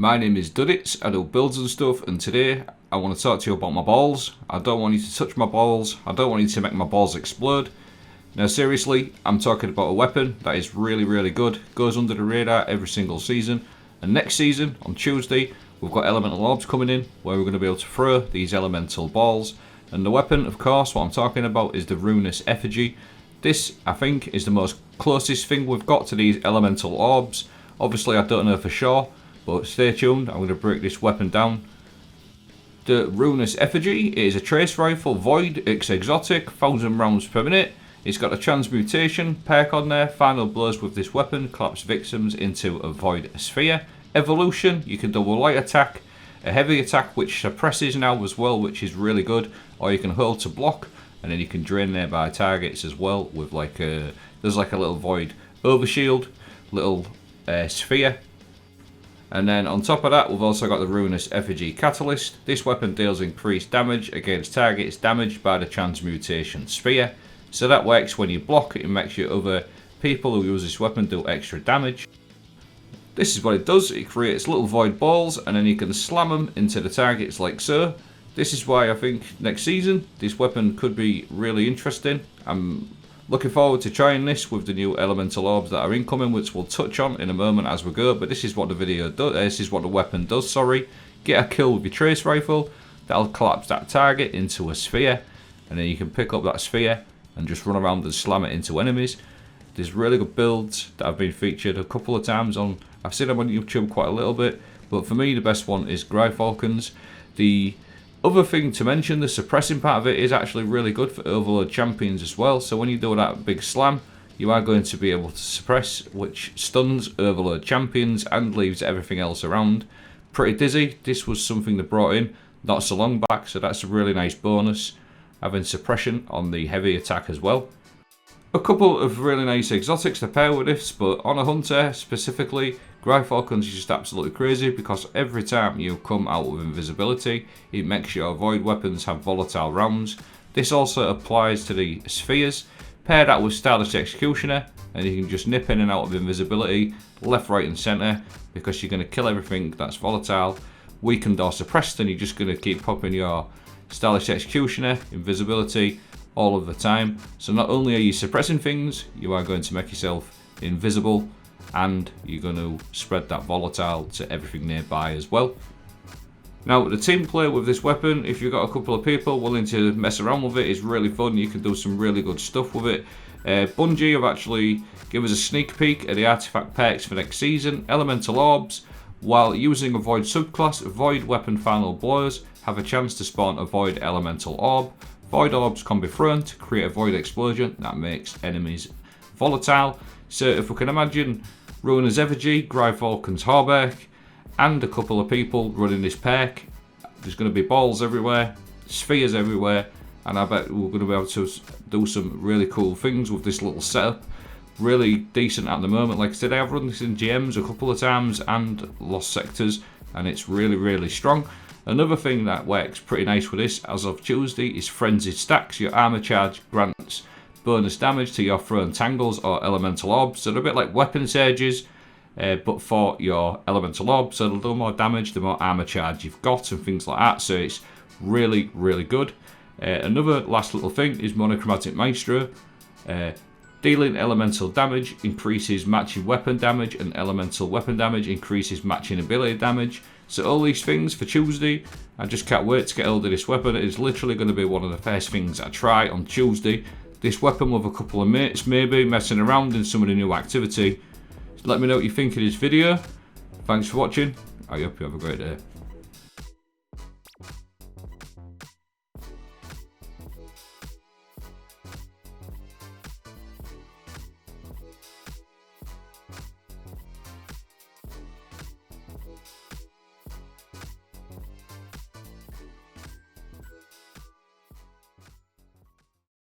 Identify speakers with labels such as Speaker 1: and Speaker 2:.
Speaker 1: My name is Duddits, I do builds and stuff, and today I want to talk to you about my balls. I don't want you to touch my balls, I don't want you to make my balls explode. Now seriously, I'm talking about a weapon that is really good, goes under the radar every single season, and next season, on Tuesday, we've got elemental orbs coming in, where we're going to be able to throw these elemental balls, and the weapon, of course, what I'm talking about is the Ruinous Effigy. This, I think, is the most closest thing we've got to these elemental orbs. Obviously, I don't know for sure, but stay tuned, I'm going to break this weapon down. The Ruinous Effigy is a trace rifle, void, it's exotic, 1000 rounds per minute. It's got a transmutation perk on there. Final blows with this weapon collapse victims into a void sphere. Evolution, you can double light attack, a heavy attack which suppresses now as well, which is really good, or you can hold to block, and then you can drain nearby targets as well with there's like a little void overshield, little sphere. And then on top of that, we've also got the Ruinous Effigy Catalyst. This weapon deals increased damage against targets damaged by the transmutation sphere. So that works when you block, it makes your other people who use this weapon do extra damage. This is what it does, it creates little void balls and then you can slam them into the targets like so. This is why I think next season this weapon could be really interesting. I'm looking forward to trying this with the new elemental orbs that are incoming, which we'll touch on in a moment as we go, but this is what the video does, this is what the weapon does, sorry. Get a kill with your trace rifle, that'll collapse that target into a sphere, and then you can pick up that sphere and just run around and slam it into enemies. There's really good builds that have been featured a couple of times on, I've seen them on YouTube quite a little bit, but for me the best one is Gyrfalcons. The other thing to mention, the suppressing part of it is actually really good for overload champions as well. So when you do that big slam, you are going to be able to suppress, which stuns overload champions and leaves everything else around pretty dizzy. This was something they brought in not so long back, so that's a really nice bonus, having suppression on the heavy attack as well. A couple of really nice exotics to pair with this, but on a hunter specifically, Gyrfalcons is just absolutely crazy because every time you come out with invisibility, it makes your void weapons have volatile rounds. This also applies to the spheres. Pair that with Stylish Executioner and you can just nip in and out of invisibility, left, right and centre, because you're going to kill everything that's volatile, weakened or suppressed, and you're just going to keep popping your Stylish Executioner, invisibility, all of the time. So not only are you suppressing things, you are going to make yourself invisible and you're going to spread that volatile to everything nearby as well. Now the team play with this weapon, if you've got a couple of people willing to mess around with it, is really fun. You can do some really good stuff with it. Bungie have actually given us a sneak peek at the artifact perks for next season. Elemental Orbs, while using a void subclass, void weapon final blows have a chance to spawn a void elemental orb. Void orbs can be thrown to create a void explosion that makes enemies volatile. So if we can imagine Ruinous Effigy, Gyrfalcons Hauberk, and a couple of people running this perk, there's going to be balls everywhere, spheres everywhere, and I bet we're going to be able to do some really cool things with this little setup. Really decent at the moment. Like I said, I've run this in GMs a couple of times and lost sectors, and it's really strong. Another thing that works pretty nice with this as of Tuesday is Frenzied Stacks. Your armor charge grants bonus damage to your thrown tangles or elemental orbs. So they're a bit like weapon surges, but for your elemental orbs. So the more damage, the more armor charge you've got and things like that. So it's really good. Another last little thing is Monochromatic Maestro. Dealing elemental damage increases matching weapon damage, and elemental weapon damage increases matching ability damage. So all these things for Tuesday, I just can't wait to get hold of this weapon. It is literally going to be one of the first things I try on Tuesday. This weapon with a couple of mates, maybe messing around in some of the new activity. Let me know what you think of this video. Thanks for watching. I hope you have a great day.